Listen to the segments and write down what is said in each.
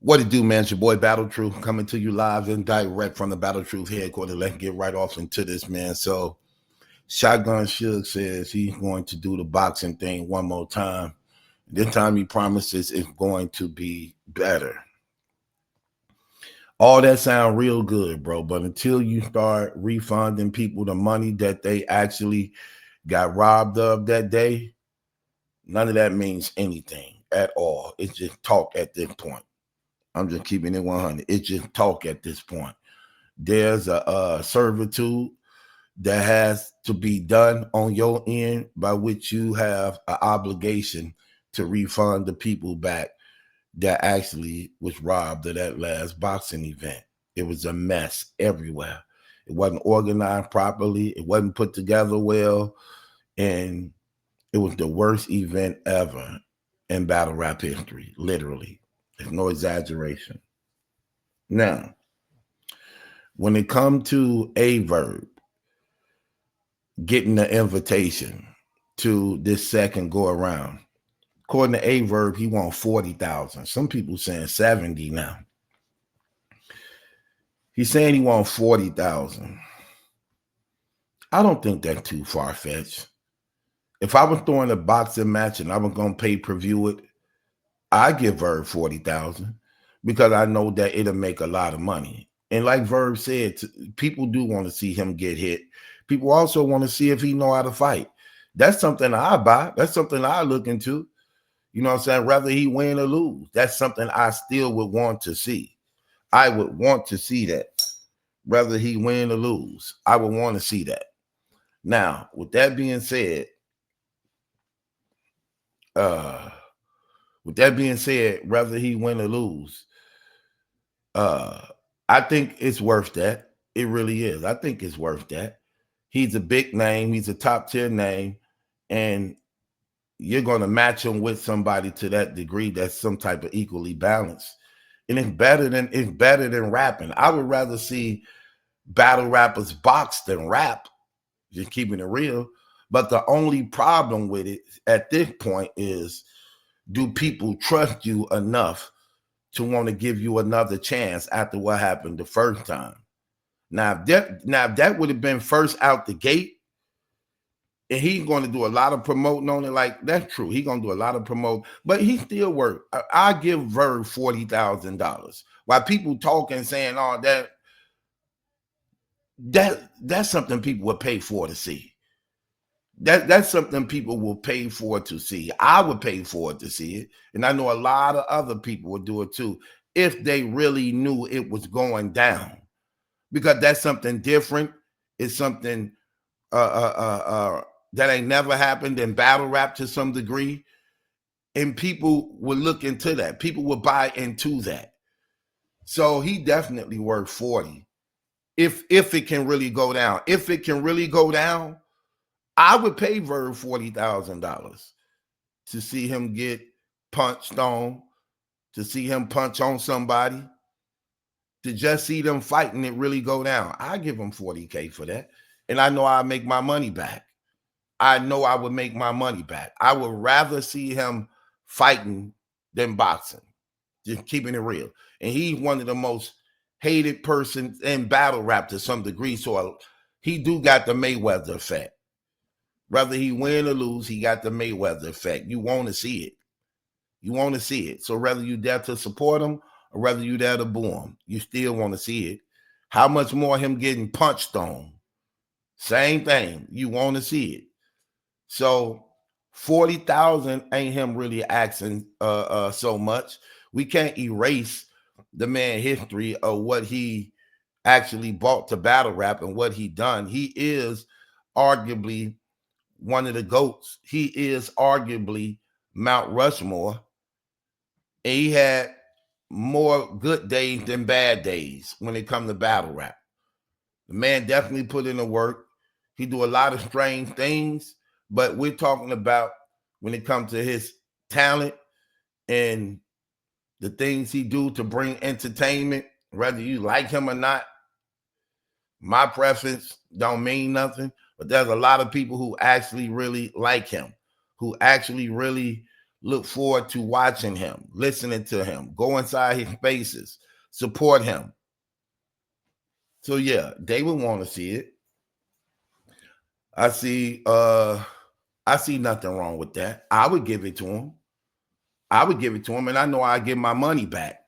What it do, man? It's your boy Battle Truth coming to you live and direct from the Battle Truth headquarters. Let's get right off into this, man. So, Shotgun Suge says he's going to do the boxing thing one more time. This time he promises it's going to be better. All that sound real good, bro. But until you start refunding people the money that they actually got robbed of that day, none of that means anything at all. It's just talk at this point. I'm just keeping it 100. It's just talk at this point. There's a servitude that has to be done on your end by which you have an obligation to refund the people back that actually was robbed of that last boxing event. It was a mess everywhere. It wasn't organized properly. It wasn't put together well. And it was the worst event ever in battle rap history, literally. There's no exaggeration. Now, when it comes to Verb getting the invitation to this second go around, according to Verb, he won 40,000. Some people saying 70 now. He's saying he won 40,000. I don't think that's too far-fetched. If I was throwing a boxing match and I was going to pay-per-view it, I give Verb 40,000 because I know that it'll make a lot of money. And like Verb said, people do want to see him get hit. People also want to see if he know how to fight. That's something I buy. That's something I look into. You know what I'm saying? Whether he win or lose, that's something I still would want to see. I would want to see that. Whether he win or lose, I would want to see that. Now, with that being said, whether he win or lose, I think it's worth that. It really is. I think it's worth that. He's a big name. He's a top tier name. And you're going to match him with somebody to that degree that's some type of equally balanced. And it's better than rapping. I would rather see battle rappers box than rap, just keeping it real. But the only problem with it at this point is, do people trust you enough to want to give you another chance after what happened the first time? Now, if that would have been first out the gate, and he's going to do a lot of promoting on it, like, that's true. He's going to do a lot of promote, but he still work. I give Verb $40,000. While people talking, saying, oh, that's something people would pay for to see. That's something people will pay for to see. I would pay for it to see it. And I know a lot of other people would do it too, if they really knew it was going down. Because that's something different. It's something that ain't never happened in battle rap to some degree. And people would look into that. People would buy into that. So he definitely worth 40. If it can really go down. If it can really go down, I would pay Verb $40,000 to see him get punched on, to see him punch on somebody, to just see them fighting it really go down. I give him $40K for that. And I know I'll make my money back. I know I would make my money back. I would rather see him fighting than boxing. Just keeping it real. And he's one of the most hated persons in battle rap to some degree. So he do got the Mayweather effect. Whether he win or lose, he got the Mayweather effect. You want to see it. You want to see it. So whether you there to support him or whether you there to boo him, you still want to see it. How much more him getting punched on? Same thing. You want to see it. So 40,000 ain't him really asking so much. We can't erase the man history of what he actually brought to battle rap and what he done. He is arguably one of the GOATs. He is arguably Mount Rushmore. And he had more good days than bad days when it comes to battle rap. The man definitely put in the work. He do a lot of strange things, but we're talking about when it comes to his talent and the things he do to bring entertainment, whether you like him or not. My preference don't mean nothing, but there's a lot of people who actually really like him, who actually really Look forward to watching him, listening to him, go inside his spaces, support him. So yeah, they would want to see it. I see nothing wrong with that. I would give it to him. And I know I get my money back.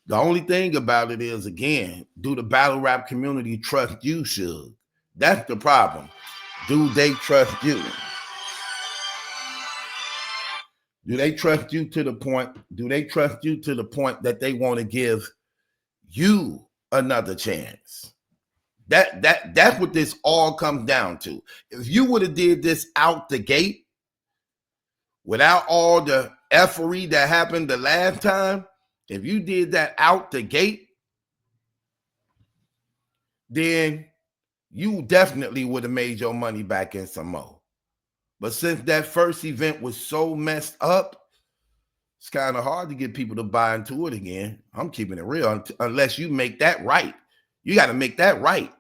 The only thing about it is, again, do the battle rap community trust you, Suge? That's the problem. Do they trust you? Do they trust you to the point? Do they trust you to the point that they want to give you another chance? That's what this all comes down to. If you would have did this out the gate, without all the effery that happened the last time, if you did that out the gate, then you definitely would have made your money back in some more. But since that first event was so messed up, it's kind of hard to get people to buy into it again. I'm keeping it real unless you make that right. You got to make that right.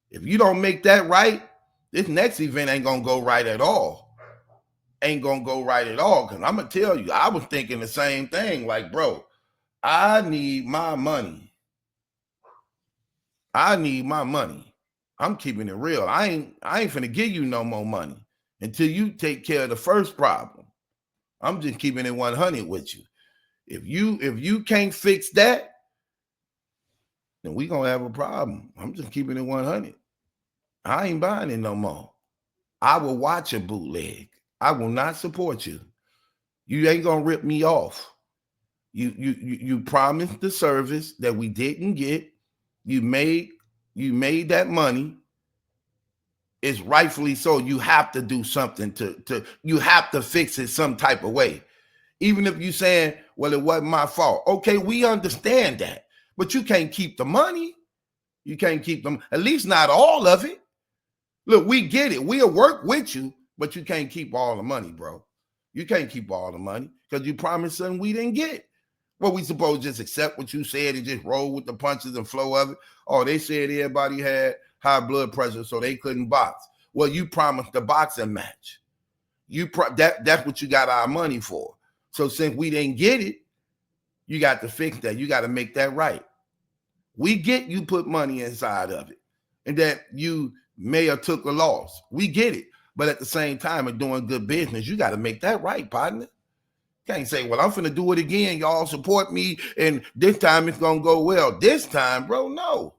If you don't make that right, this next event ain't going to go right at all. Because I'm going to tell you, I was thinking the same thing. Like, bro, I need my money. I'm keeping it real. I ain't finna give you no more money until you take care of the first problem. I'm just keeping it 100 with you. If you can't fix that, then we gonna have a problem. I'm just keeping it 100. I ain't buying it no more. I will watch a bootleg. I will not support you. You ain't gonna rip me off. You promised the service that we didn't get. You made that money. It's rightfully so. You have to do something to you have to fix it some type of way. Even if you're saying, well, it wasn't my fault. Okay, we understand that. But you can't keep the money. You can't keep them, at least not all of it. Look, we get it. We'll work with you, but you can't keep all the money, bro. You can't keep all the money because you promised something we didn't get. Well, we supposed to just accept what you said and just roll with the punches and flow of it. Oh, they said everybody had high blood pressure, so they couldn't box. Well, you promised the boxing match. That's what you got our money for. So since we didn't get it, you got to fix that. You got to make that right. We get you put money inside of it and that you may have took a loss. We get it. But at the same time, in doing good business, you got to make that right, partner. Can't say, well, I'm finna do it again. Y'all support me, and this time it's gonna go well. This time, bro, no.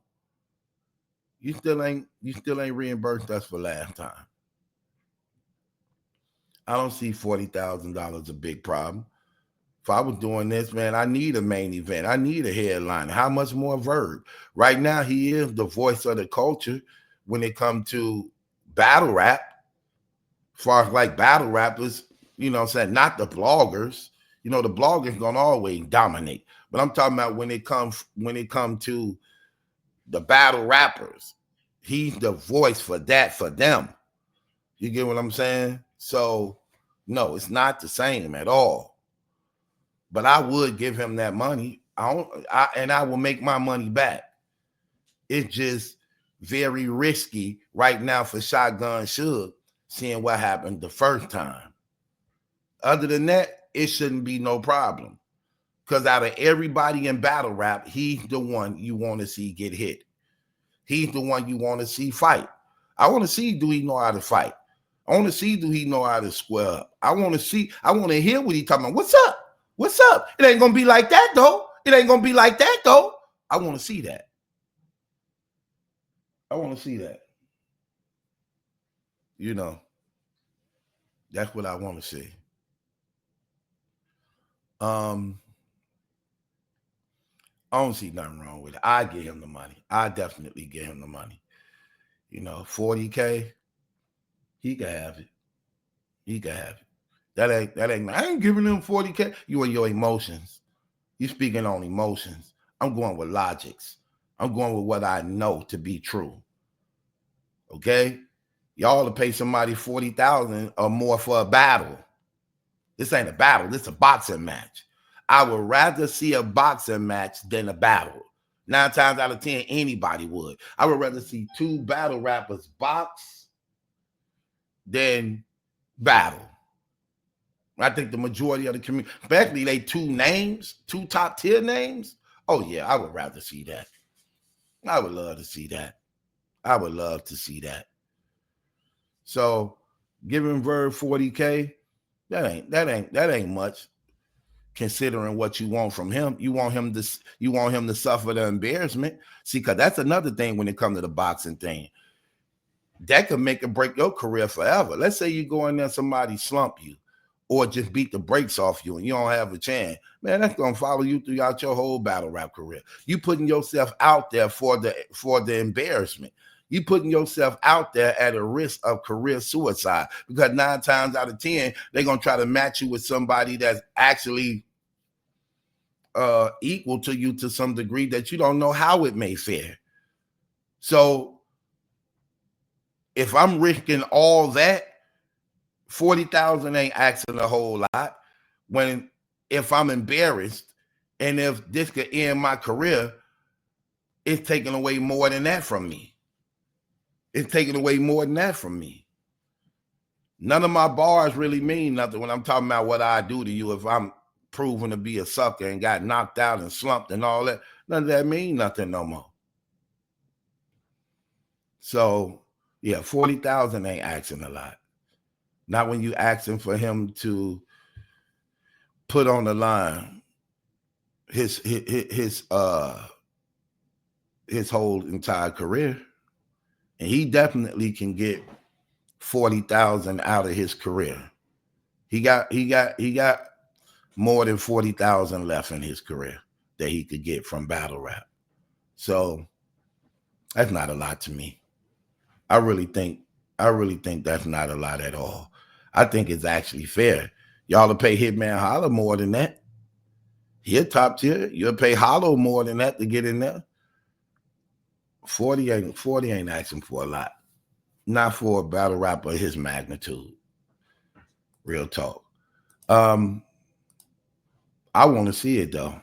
You still ain't reimbursed us for last time. I don't see $40,000 a big problem. If I was doing this, man, I need a main event. I need a headline. How much more Verb? Right now, he is the voice of the culture when it comes to battle rap. As far as like battle rappers, you know what I'm saying? Not the bloggers. You know, the bloggers gonna always dominate. But I'm talking about when it comes to the battle rappers, he's the voice for that, for them. You get what I'm saying? So, no, it's not the same at all. But I would give him that money. And I will make my money back. It's just very risky right now for Shotgun Suge, seeing what happened the first time. Other than that, it shouldn't be no problem. Because out of everybody in battle rap, he's the one you want to see get hit. He's the one you want to see fight. I want to see, do he know how to fight? I want to see, do he know how to square up? I want to hear what he talking about. What's up? What's up? It ain't going to be like that, though. It ain't going to be like that, though. I want to see that. I want to see that. You know, that's what I want to see. I don't see nothing wrong with it. I give him the money. I definitely give him the money. You know, $40K, he can have it. He can have it. That ain't. I ain't giving him $40K. You and your emotions. You speaking on emotions. I'm going with logics. I'm going with what I know to be true. Okay, y'all to pay somebody $40,000 or more for a battle. This ain't a battle. This is a boxing match. I would rather see a boxing match than a battle. 9 times out of 10, anybody would. I would rather see 2 battle rappers box than battle. I think the majority of the community, especially they two top tier names. Oh yeah, I would rather see that. I would love to see that. I would love to see that. So giving Verb 40K, that ain't much, considering what you want from him. You want him to suffer the embarrassment. See, because that's another thing when it comes to the boxing thing. That could make or break your career forever. Let's say you go in there, somebody slump you or just beat the brakes off you and you don't have a chance. Man, that's going to follow you throughout your whole battle rap career. You putting yourself out there for the embarrassment. You putting yourself out there at a risk of career suicide, because 9 times out of 10, they're going to try to match you with somebody that's actually equal to you to some degree that you don't know how it may fare. So if I'm risking all that, 40,000 ain't asking a whole lot. If I'm embarrassed and if this could end my career, it's taking away more than that from me. It's taking away more than that from me. None of my bars really mean nothing when I'm talking about what I do to you if I'm proven to be a sucker and got knocked out and slumped and all that. None of that mean nothing no more. So yeah, 40,000 ain't asking a lot. Not when you asking for him to put on the line his whole entire career. And he definitely can get 40,000 out of his career. He got more than 40,000 left in his career that he could get from battle rap. So that's not a lot to me. I really think that's not a lot at all. I think it's actually fair. Y'all will pay Hitman Holla more than that. He a top tier. You'll pay Hollow more than that to get in there. 40 ain't asking for a lot. Not for a battle rapper of his magnitude. Real talk. I want to see it though.